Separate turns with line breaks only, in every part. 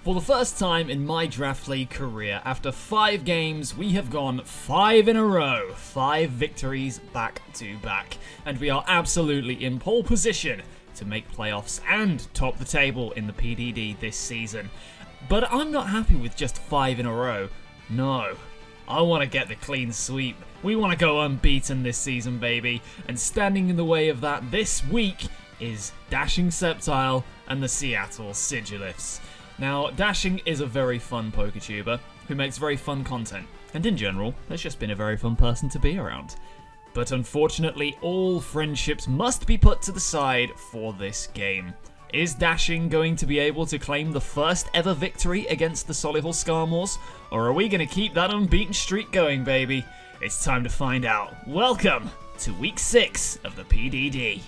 For the first time in my Draft League career, after 5 games, we have gone 5 in a row. 5 victories back to back. And we are absolutely in pole position to make playoffs and top the table in the PDD this season. But I'm not happy with just 5 in a row. No. I want to get the clean sweep. We want to go unbeaten this season, baby. And standing in the way of that this week is Dashing Sceptile and the Seattle Sigilifts. Now, Dashing is a very fun PokeTuber who makes very fun content, and in general, has just been a very fun person to be around. But unfortunately, all friendships must be put to the side for this game. Is Dashing going to be able to claim the first ever victory against the Solihull Skarmours, or are we going to keep that unbeaten streak going, baby? It's time to find out. Welcome to Week 6 of the PDD.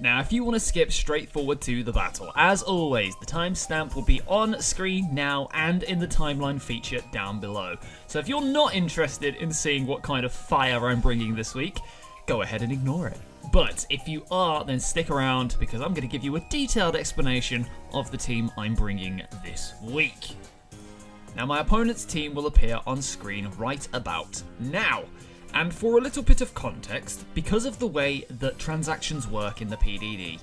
Now, if you want to skip straight forward to the battle, as always, the timestamp will be on screen now and in the timeline feature down below. So if you're not interested in seeing what kind of fire I'm bringing this week, go ahead and ignore it. But if you are, then stick around because I'm going to give you a detailed explanation of the team I'm bringing this week. Now, my opponent's team will appear on screen right about now. And for a little bit of context, because of the way that transactions work in the PDD,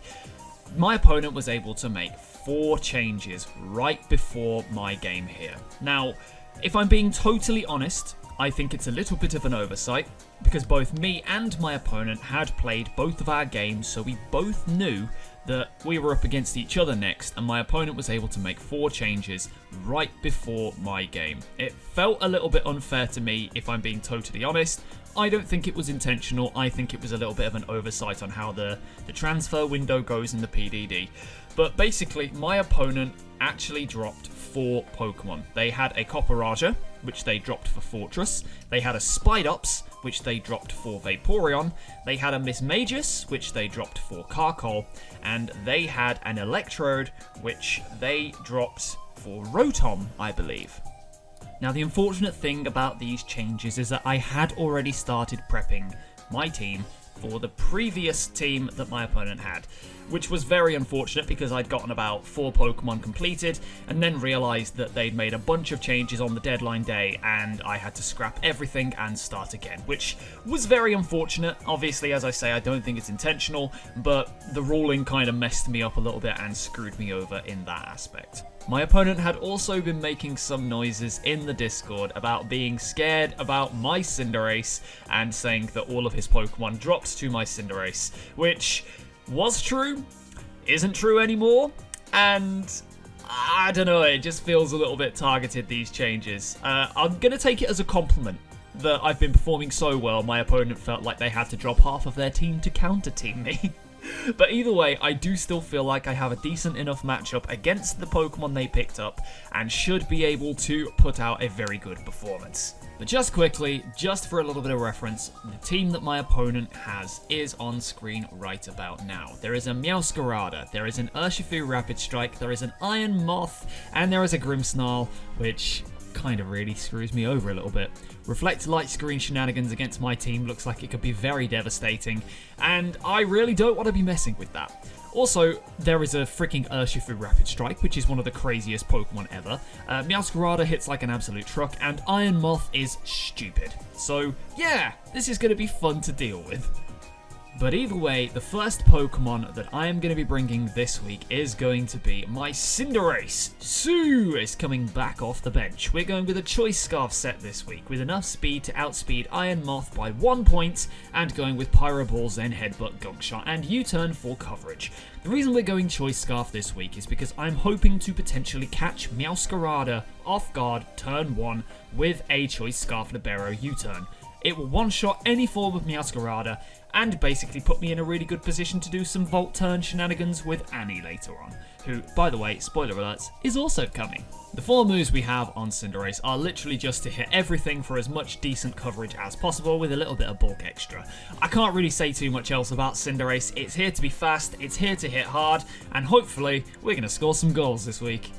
my opponent was able to make 4 changes right before my game here. Now, if I'm being totally honest, I think it's a little bit of an oversight, because both me and my opponent had played both of our games, so we both knew that we were up against each other next, and my opponent was able to make 4 changes right before my game. It felt a little bit unfair to me, if I'm being totally honest. I don't think it was intentional. I think it was a little bit of an oversight on how the transfer window goes in the PDD. But basically, my opponent actually dropped 4 Pokemon. They had a Copperaja, which they dropped for Fortress. They had a Spidops, which they dropped for Vaporeon. They had a Mismagius, which they dropped for Carkol. And they had an Electrode, which they dropped for Rotom, I believe. Now, the unfortunate thing about these changes is that I had already started prepping my team for the previous team that my opponent had, which was very unfortunate because I'd gotten about 4 Pokemon completed and then realised that they'd made a bunch of changes on the deadline day and I had to scrap everything and start again, which was very unfortunate. Obviously, as I say, I don't think it's intentional, but the ruling kind of messed me up a little bit and screwed me over in that aspect. My opponent had also been making some noises in the Discord about being scared about my Cinderace and saying that all of his Pokemon dropped to my Cinderace, which was true, isn't true anymore, and I don't know, it just feels a little bit targeted, these changes. I'm going to take it as a compliment that I've been performing so well, my opponent felt like they had to drop half of their team to counter-team me. But either way, I do still feel like I have a decent enough matchup against the Pokemon they picked up and should be able to put out a very good performance. But just quickly, just for a little bit of reference, the team that my opponent has is on screen right about now. There is a Meowscarada, there is an Urshifu Rapid Strike, there is an Iron Moth, and there is a Grimmsnarl, which kind of really screws me over a little bit. Reflect Light Screen shenanigans against my team looks like it could be very devastating, and I really don't want to be messing with that. Also, there is a freaking Urshifu Rapid Strike, which is one of the craziest Pokemon ever. Meowscarada hits like an absolute truck, and Iron Moth is stupid. So, yeah, this is going to be fun to deal with. But either way, the first Pokemon that I am going to be bringing this week is going to be my Cinderace. Sue is coming back off the bench. We're going with a Choice Scarf set this week, with enough speed to outspeed Iron Moth by 1 point, and going with Pyro Ball, Zen Headbutt, Gunk Shot, and U-Turn for coverage. The reason we're going Choice Scarf this week is because I'm hoping to potentially catch Meowscarada off guard turn 1 with a Choice Scarf Libero U-Turn. It will one-shot any form of Meowscarada and basically put me in a really good position to do some Volt Turn shenanigans with Annie later on, who, by the way, spoiler alerts, is also coming. The 4 moves we have on Cinderace are literally just to hit everything for as much decent coverage as possible with a little bit of bulk extra. I can't really say too much else about Cinderace. It's here to be fast, it's here to hit hard, and hopefully we're going to score some goals this week.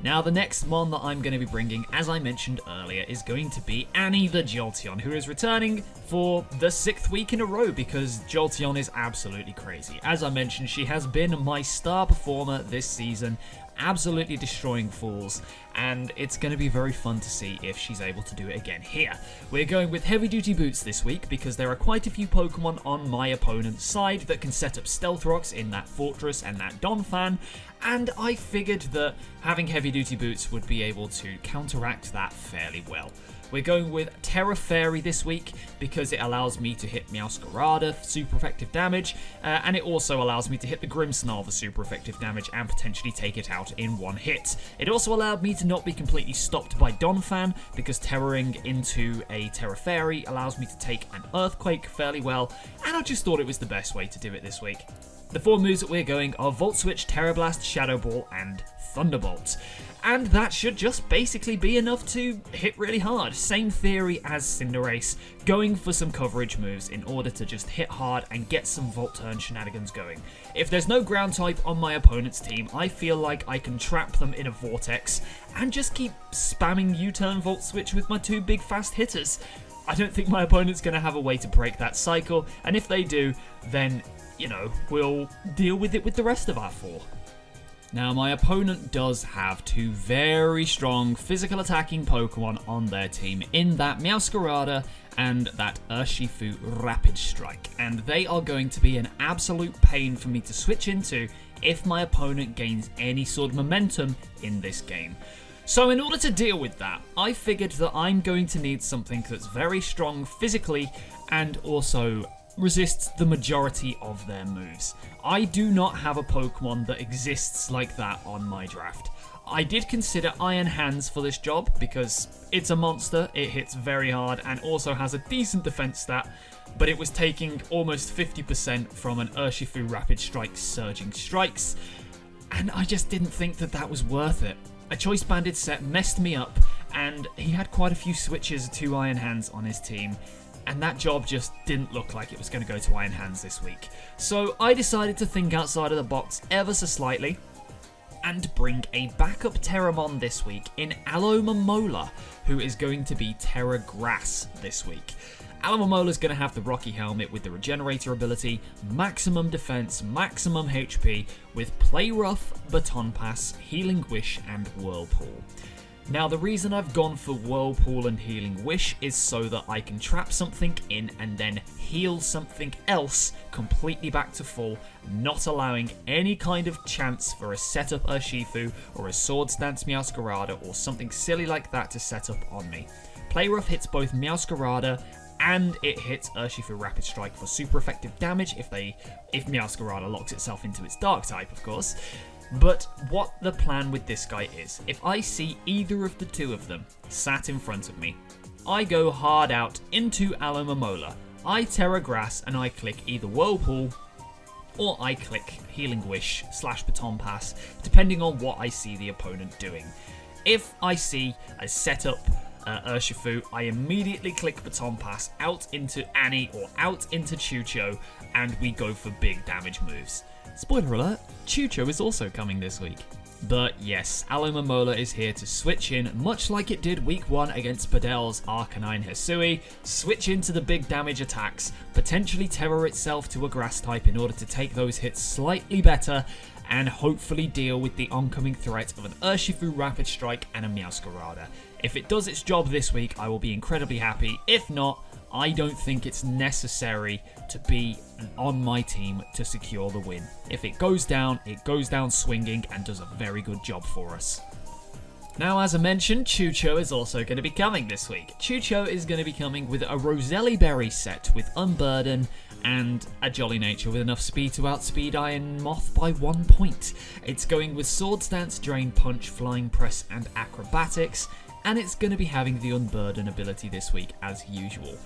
Now, the next mon that I'm going to be bringing, as I mentioned earlier, is going to be Annie the Jolteon, who is returning for the 6th week in a row because Jolteon is absolutely crazy. As I mentioned, she has been my star performer this season, absolutely destroying fools, and it's going to be very fun to see if she's able to do it again here. We're going with heavy duty boots this week because there are quite a few Pokemon on my opponent's side that can set up Stealth Rocks in that Fortress and that Donphan, and I figured that having heavy duty boots would be able to counteract that fairly well. We're going with Terra Fairy this week because it allows me to hit Meowscarada for super effective damage, and it also allows me to hit the Grimmsnarl for super effective damage and potentially take it out in one hit. It also allowed me to not be completely stopped by Donphan because terroring into a Terra Fairy allows me to take an Earthquake fairly well, and I just thought it was the best way to do it this week. The 4 moves that we're going are Volt Switch, Terra Blast, Shadow Ball, and Thunderbolt. And that should just basically be enough to hit really hard. Same theory as Cinderace, going for some coverage moves in order to just hit hard and get some Volt Turn shenanigans going. If there's no ground type on my opponent's team, I feel like I can trap them in a Vortex and just keep spamming U-Turn Volt Switch with my 2 big fast hitters. I don't think my opponent's going to have a way to break that cycle, and if they do, then, you know, we'll deal with it with the rest of our 4. Now, my opponent does have 2 very strong physical attacking Pokemon on their team in that Meowscarada and that Urshifu Rapid Strike, and they are going to be an absolute pain for me to switch into if my opponent gains any sort of momentum in this game. So in order to deal with that, I figured that I'm going to need something that's very strong physically and also resists the majority of their moves. I do not have a Pokemon that exists like that on my draft. I did consider Iron Hands for this job because it's a monster, it hits very hard and also has a decent defense stat, but it was taking almost 50% from an Urshifu Rapid Strike Surging Strikes, and I just didn't think that that was worth it. A Choice Banded set messed me up, and he had quite a few switches to Iron Hands on his team, and that job just didn't look like it was going to go to Iron Hands this week. So I decided to think outside of the box ever so slightly and bring a backup Terramon this week in Alomomola, who is going to be Terra Grass this week. Alomomola is going to have the Rocky Helmet with the Regenerator ability, maximum defense, maximum HP, with Play Rough, Baton Pass, Healing Wish, and Whirlpool. Now, the reason I've gone for Whirlpool and Healing Wish is so that I can trap something in and then heal something else completely back to full, not allowing any kind of chance for a setup Urshifu or a Swords Dance Meowscarada or something silly like that to set up on me. Play Rough hits both Meowscarada and it hits Urshifu Rapid Strike for super effective damage if Meowscarada locks itself into its Dark type, of course. But what the plan with this guy is, if I see either of the 2 of them sat in front of me, I go hard out into Alomomola, I Terra Grass, and I click either Whirlpool or I click Healing Wish / Baton Pass, depending on what I see the opponent doing. If I see a setup Urshifu, I immediately click Baton Pass out into Annie or out into Chucho, and we go for big damage moves. Spoiler alert, Chucho is also coming this week. But yes, Alomomola is here to switch in, much like it did week 1 against Padel's Arcanine Hisui, switch into the big damage attacks, potentially terror itself to a grass type in order to take those hits slightly better, and hopefully deal with the oncoming threat of an Urshifu Rapid Strike and a Meowscarada. If it does its job this week, I will be incredibly happy. If not, I don't think it's necessary to be on my team to secure the win. If it goes down swinging and does a very good job for us. Now, as I mentioned, Chucho is also going to be coming this week. Chucho is going to be coming with a Roselli Berry set with Unbeaten and a Jolly Nature with enough speed to outspeed Iron Moth by 1 point. It's going with Swords Dance, Drain Punch, Flying Press, and Acrobatics, and it's going to be having the Unburden ability this week as usual.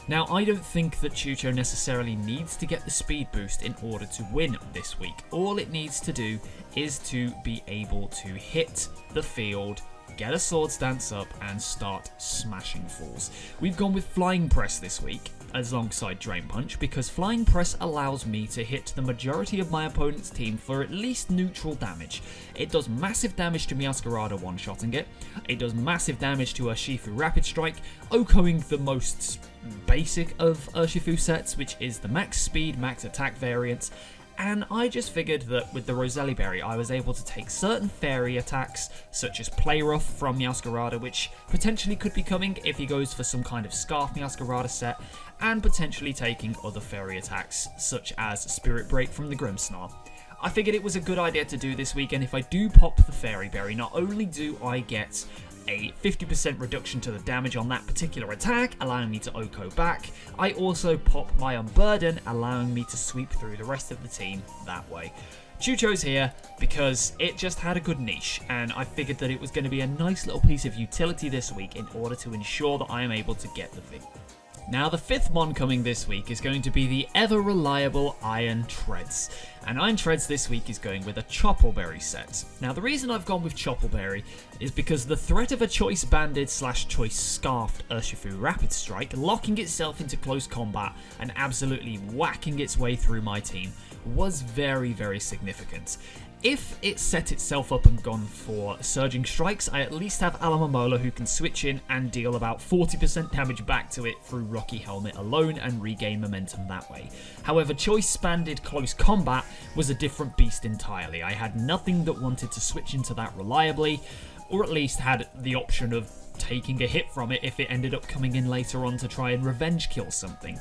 Now, I don't think that Chucho necessarily needs to get the speed boost in order to win this week. All it needs to do is to be able to hit the field, get a Swords Dance up, and start smashing fools. We've gone with Flying Press this week. alongside Drain Punch because Flying Press allows me to hit the majority of my opponent's team for at least neutral damage. It does massive damage to Meowscarada one-shotting it. It does massive damage to Urshifu Rapid Strike, OHKOing the most basic of Urshifu sets, which is the max speed, max attack variant. And I just figured that with the Roselli Berry, I was able to take certain fairy attacks, such as Play Rough from Meowscarada, which potentially could be coming if he goes for some kind of Scarf Meowscarada set, and potentially taking other fairy attacks, such as Spirit Break from the Grimmsnarl. I figured it was a good idea to do this week, and if I do pop the Fairy Berry, not only do I get a 50% reduction to the damage on that particular attack, allowing me to OHKO back, I also pop my Unbeaten, allowing me to sweep through the rest of the team that way. Chucho's here because it just had a good niche, and I figured that it was going to be a nice little piece of utility this week in order to ensure that I am able to get the victory. Now, the fifth mon coming this week is going to be the ever-reliable Iron Treads. And Iron Treads this week is going with a Choppleberry set. Now, the reason I've gone with Choppleberry is because the threat of a Choice Banded / Choice Scarfed Urshifu Rapid Strike locking itself into close combat and absolutely whacking its way through my team was very, very significant. If it set itself up and gone for Surging Strikes, I at least have Alomomola who can switch in and deal about 40% damage back to it through Rocky Helmet alone and regain momentum that way. However, Choice Banded Close Combat was a different beast entirely. I had nothing that wanted to switch into that reliably, or at least had the option of taking a hit from it if it ended up coming in later on to try and revenge kill something.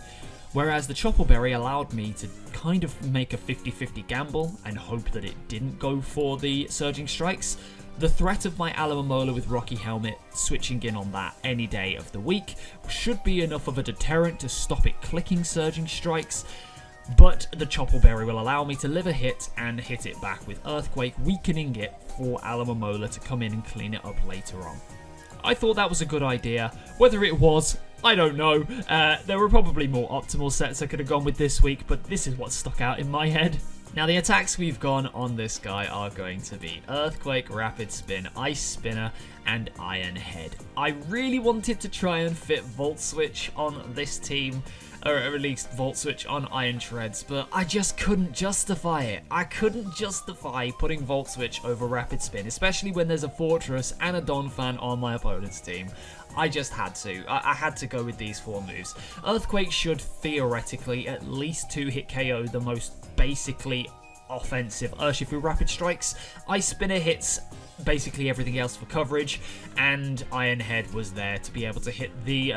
Whereas the Choppleberry allowed me to kind of make a 50-50 gamble and hope that it didn't go for the Surging Strikes. The threat of my Alomomola with Rocky Helmet switching in on that any day of the week should be enough of a deterrent to stop it clicking Surging Strikes, but the Choppleberry will allow me to live a hit and hit it back with Earthquake, weakening it for Alomomola to come in and clean it up later on. I thought that was a good idea. Whether it was, I don't know. There were probably more optimal sets I could have gone with this week, but this is what stuck out in my head. Now, the attacks we've gone on this guy are going to be Earthquake, Rapid Spin, Ice Spinner, and Iron Head. I really wanted to try and fit Volt Switch on this team, or at least Volt Switch on Iron Treads, but I just couldn't justify it. I couldn't justify putting Volt Switch over Rapid Spin, especially when there's a Fortress and a Donphan on my opponent's team. I just had to. I had to go with these four moves. Earthquake should theoretically at least 2-hit KO the most basically offensive Urshifu Rapid Strikes. Ice Spinner hits basically everything else for coverage, and Iron Head was there to be able to hit the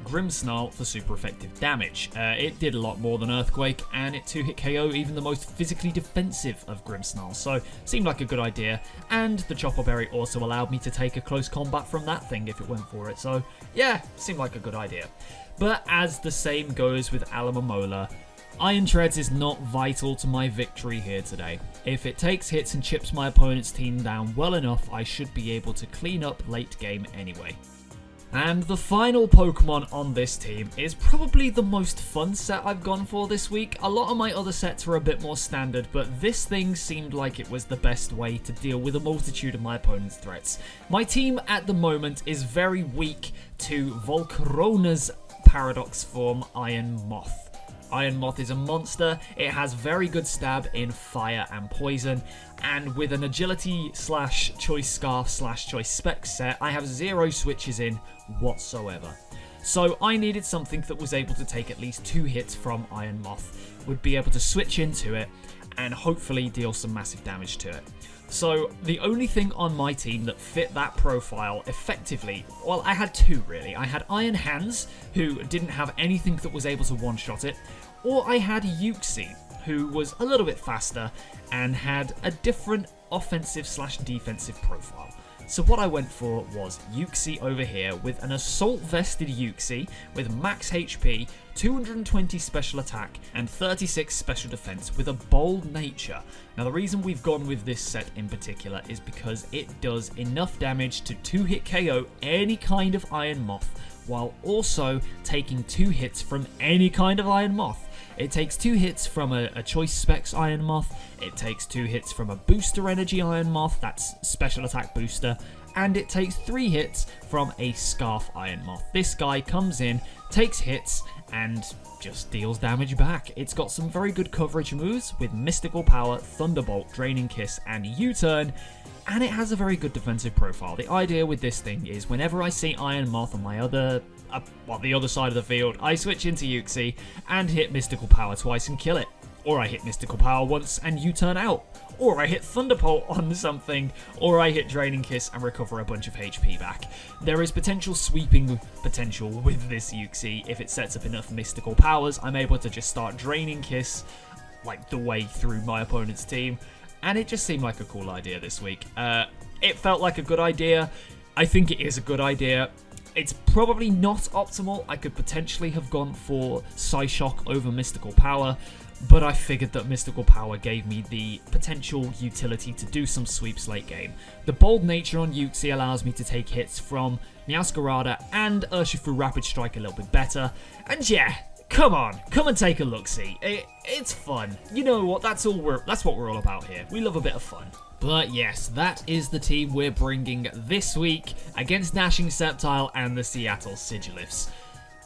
Grimmsnarl for super effective damage. It did a lot more than Earthquake, and it 2-hit KO even the most physically defensive of Grimmsnarl, so seemed like a good idea. And the Choppleberry also allowed me to take a close combat from that thing if it went for it, so yeah, seemed like a good idea. But as the same goes with Alomomola, Iron Treads is not vital to my victory here today. If it takes hits and chips my opponent's team down well enough, I should be able to clean up late game anyway. And the final Pokemon on this team is probably the most fun set I've gone for this week. A lot of my other sets are a bit more standard, but this thing seemed like it was the best way to deal with a multitude of my opponent's threats. My team at the moment is very weak to Volcarona's Paradox form, Iron Moth. Iron Moth is a monster. It has very good stab in fire and poison, and with an agility / choice scarf / choice spec set, I have 0 switches in whatsoever. So I needed something that was able to take at least 2 hits from Iron Moth, would be able to switch into it, and hopefully deal some massive damage to it. So the only thing on my team that fit that profile effectively, well, I had 2 really. I had Iron Hands, who didn't have anything that was able to one-shot it, or I had Uxie, who was a little bit faster and had a different offensive / defensive profile. So what I went for was Uxie over here with an Assault Vested Uxie with max HP, 220 special attack, and 36 special defense with a bold nature. Now the reason we've gone with this set in particular is because it does enough damage to 2-hit KO any kind of Iron Moth, while also taking 2 hits from any kind of Iron Moth. It takes 2 hits from a Choice Specs Iron Moth, it takes 2 hits from a Booster Energy Iron Moth, that's Special Attack Booster, and it takes 3 hits from a Scarf Iron Moth. This guy comes in, takes hits, and just deals damage back. It's got some very good coverage moves with Mystical Power, Thunderbolt, Draining Kiss, and U-Turn, and it has a very good defensive profile. The idea with this thing is whenever I see Iron Moth on my the other side of the field, I switch into Uxie and hit Mystical Power twice and kill it. Or I hit Mystical Power once and U-turn out. Or I hit Thunderbolt on something. Or I hit Draining Kiss and recover a bunch of HP back. There is potential sweeping potential with this Uxie. If it sets up enough Mystical Powers, I'm able to just start Draining Kiss like the way through my opponent's team. And it just seemed like a cool idea this week. It felt like a good idea. I think it is a good idea. It's probably not optimal. I could potentially have gone for Psyshock over Mystical Power, but I figured that Mystical Power gave me the potential utility to do some sweeps late game. The bold nature on Uxie allows me to take hits from Meowscarada and Urshifu Rapid Strike a little bit better. And yeah, come and take a look-see. It's fun. You know what? That's what we're all about here. We love a bit of fun. But yes, that is the team we're bringing this week against Dashing Sceptile and the Seattle Sigilifs.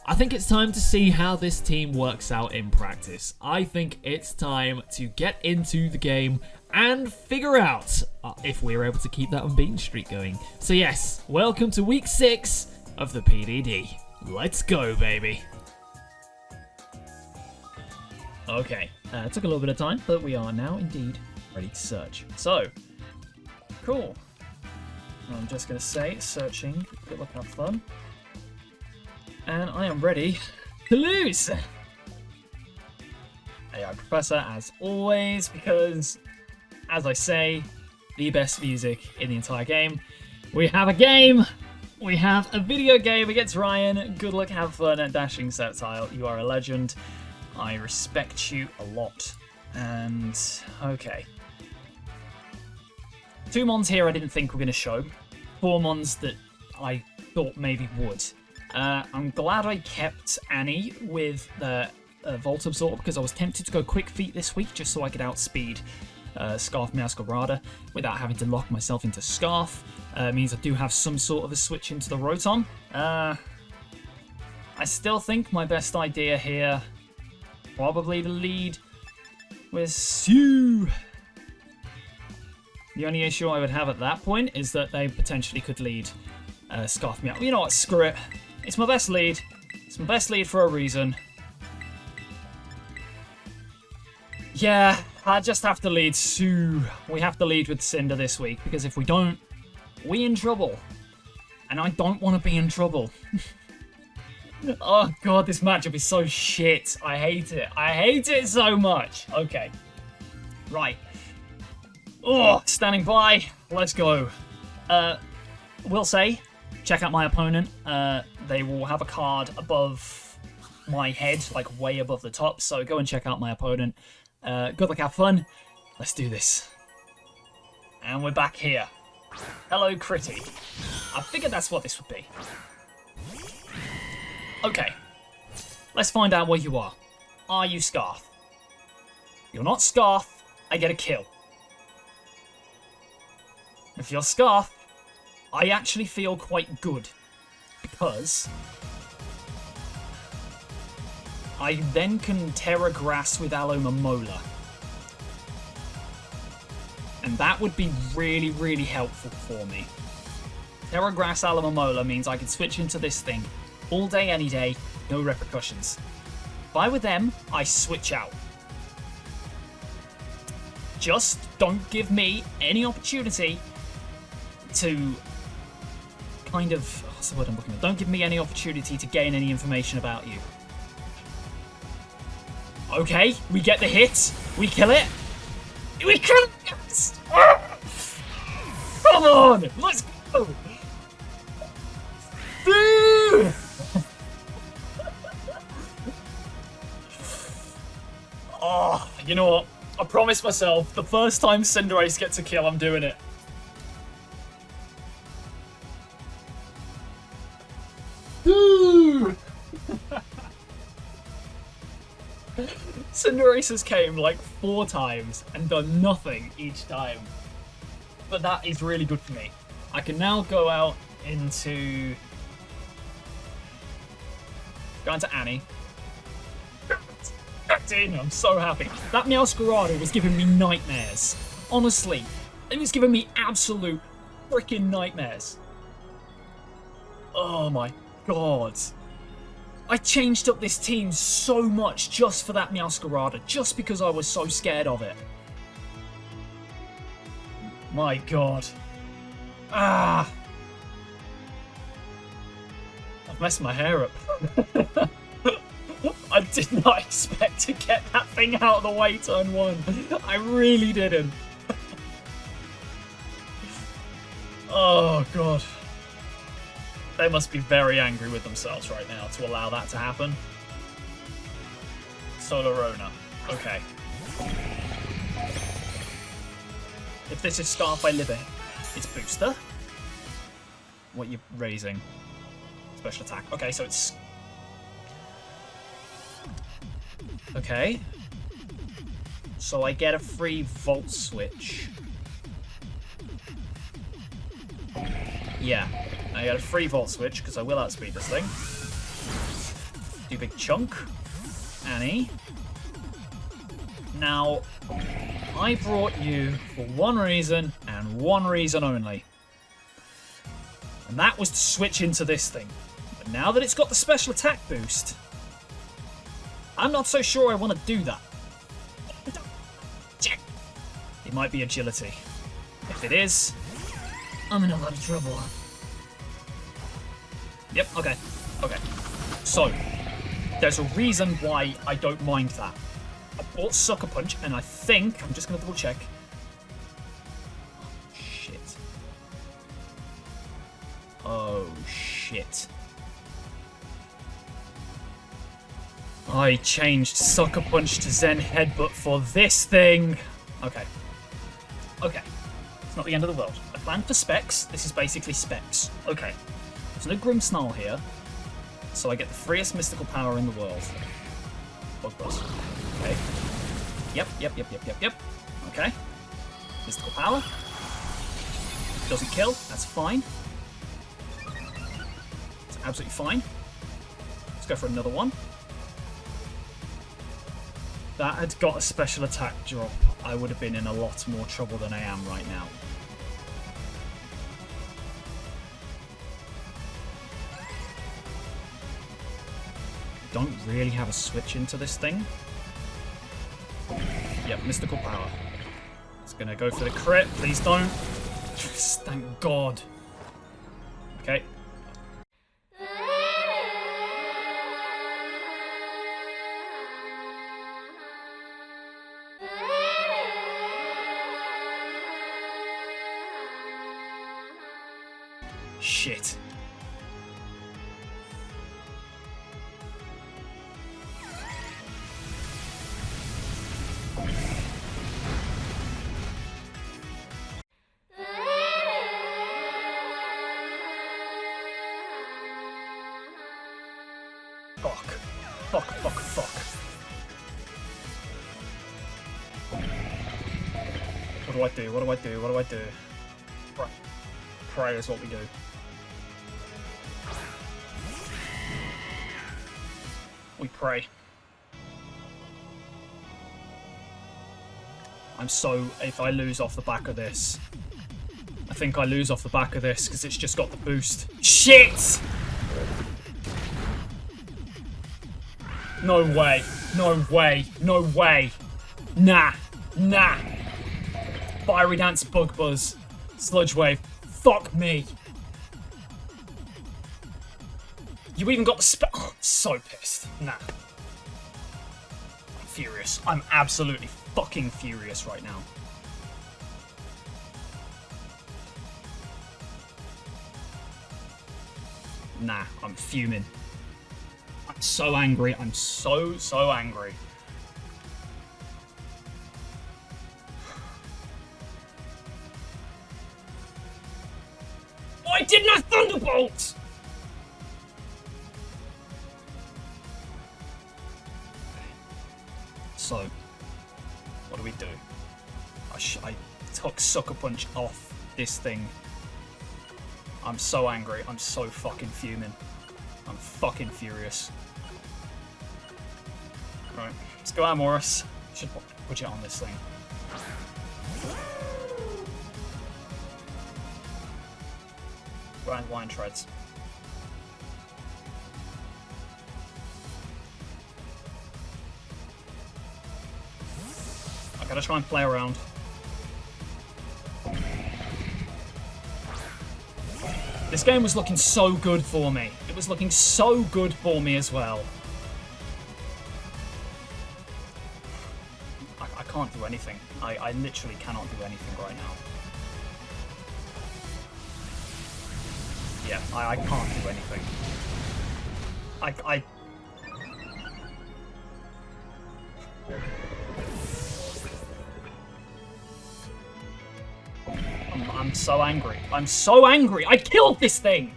I think it's time to see how this team works out in practice. I think it's time to get into the game and figure out if we're able to keep that unbeaten streak going. So yes, welcome to week 6 of the PDD. Let's go, baby. Okay, it took a little bit of time, but we are now indeed ready to search. So, cool. I'm just going to say, searching, good luck, have fun. And I am ready to lose! AI Professor, as always, because, as I say, the best music in the entire game. We have a game! We have a video game against Ryan. Good luck, have fun at Dashing Sceptile. You are a legend. I respect you a lot. And, okay. 2 mons here I didn't think were going to show. 4 mons that I thought maybe would. I'm glad I kept Annie with the Volt Absorb because I was tempted to go Quick Feet this week just so I could outspeed Scarf Meowscarada without having to lock myself into Scarf. Means I do have some sort of a switch into the Rotom. I still think my best idea here, probably the lead with Sue. The only issue I would have at that point is that they potentially could lead Scarf Meow. You know what, screw it. It's my best lead. It's my best lead for a reason. Yeah, I just have to lead Sue. We have to lead with Cinder this week, because if we don't, we in trouble. And I don't want to be in trouble. Oh god, this matchup is so shit. I hate it. I hate it so much. Okay. Right. Oh, standing by. Let's go. Will say, check out my opponent. They will have a card above my head, like way above the top. So go and check out my opponent. Good luck, have fun. Let's do this. And we're back here. Hello, Critty. I figured that's what this would be. Okay. Let's find out what you are. Are you Scarf? You're not Scarf. I get a kill. If you're Scarf, I actually feel quite good. Because I then can Terra Grass with Alomomola. And that would be really, really helpful for me. Terra Grass Alomomola means I can switch into this thing all day, any day, no repercussions. If I were them, I switch out. Just don't give me any opportunity to kind of... what's the word I'm looking at? Don't give me any opportunity to gain any information about you. Okay, we get the hit. We kill it. We kill it! Yes! Come on! Let's go! Dude! Oh, you know what? I promised myself the first time Cinderace gets a kill, I'm doing it. Cinderace has came like 4 times and done nothing each time. But that is really good for me. I can now go out into... go into Annie. locked in. I'm so happy. That Meowscarada was giving me nightmares. Honestly, it was giving me absolute freaking nightmares. Oh my god. I changed up this team so much just for that Meowscarada, just because I was so scared of it. My god. Ah! I've messed my hair up. I did not expect to get that thing out of the way turn 1. I really didn't. Oh god. They must be very angry with themselves right now to allow that to happen. Solarona. Okay. If this is Scarf, I live it. It's Booster. What are you raising? Special attack. Okay, so it's... Okay. So I get a free Volt Switch. Yeah. I get a free Volt Switch, because I will outspeed this thing. Do big chunk. Annie. Now, I brought you for one reason, and one reason only. And that was to switch into this thing. But now that it's got the special attack boost, I'm not so sure I want to do that. It might be agility. If it is, I'm in a lot of trouble. Yep, okay. Okay. So, there's a reason why I don't mind that. I bought Sucker Punch, and I think... I'm just going to double check. Oh, shit. Oh, shit. I changed Sucker Punch to Zen Headbutt for this thing. Okay. Okay. It's not the end of the world. I planned for Specs. This is basically Specs. Okay. There's no Grimmsnarl here, so I get the freest mystical power in the world. Bug Buzz. Okay. Yep. Okay. Mystical power. Doesn't kill. That's fine. It's absolutely fine. Let's go for another one. That had got a special attack drop. I would have been in a lot more trouble than I am right now. Don't really have a switch into this thing. Yep, mystical power. It's gonna go for the crit. Please don't. Thank God. Okay. Shit. Fuck. What do I do? Pray is what we do. We pray. If I lose off the back of this, I think I lose off the back of this because it's just got the boost. Shit! No way. Nah. Fiery Dance, Bug Buzz, Sludge Wave. Fuck me. You even got the oh, so pissed. Nah. I'm furious. I'm absolutely fucking furious right now. Nah, I'm fuming. I'm so angry. I'm so angry. Why didn't I Thunderbolt? So, what do we do? I took Sucker Punch off this thing. I'm so angry. I'm so fucking fuming. I'm fucking furious.
Right, let's go Amoris. Should put it on this thing. Grind wine treads. I gotta try and play around. This game was looking so good for me. It was looking so good for me as well. I can't do anything. I literally cannot do anything right now. Yeah, I can't do anything. I'm so angry. I'm so angry. I killed this thing.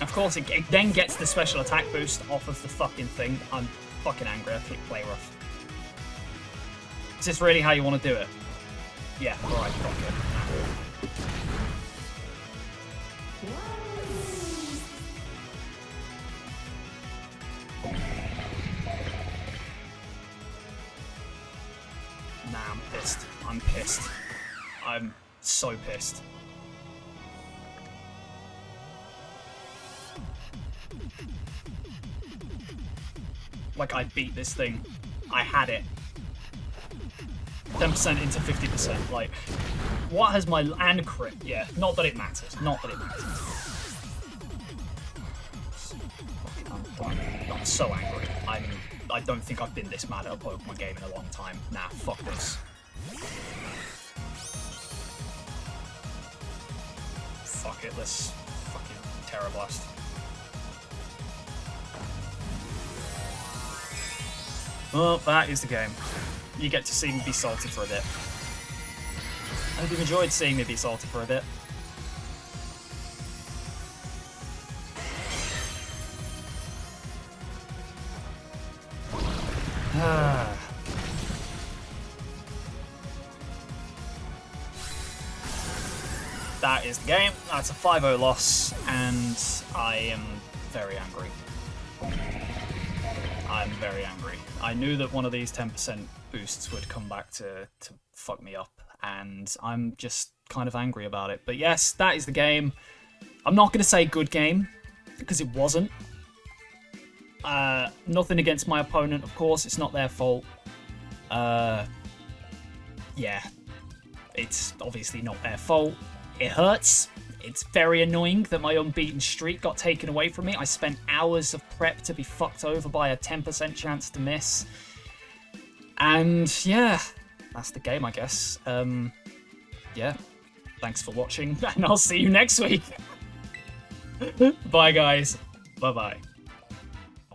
Of course, it then gets the special attack boost off of the fucking thing. I'm fucking angry. I click play rough. Is this really how you want to do it? Yeah, alright, fuck it. Nah, I'm pissed. I'm pissed. I'm so pissed. Like, I beat this thing. I had it. 10% into 50%. Like, what has my... And crit. Yeah, not that it matters. Not that it matters. I'm so angry. I don't think I've been this mad at a Pokemon game in a long time. Nah, fuck this. Fuck it, let's fucking Terra Blast. Well, that is the game. You get to see me be salty for a bit. I hope you've enjoyed seeing me be salty for a bit. That is the game. That's a 5-0 loss, and I am very angry. I'm very angry. I knew that one of these 10% boosts would come back to fuck me up, and I'm just kind of angry about it. But yes, that is the game. I'm not going to say good game, because it wasn't. Nothing against my opponent, of course. It's not their fault. Yeah. It's obviously not their fault. It hurts. It's very annoying that my unbeaten streak got taken away from me. I spent hours of prep to be fucked over by a 10% chance to miss. And yeah, that's the game, I guess. Yeah, thanks for watching, and I'll see you next week. Bye, guys. Bye-bye.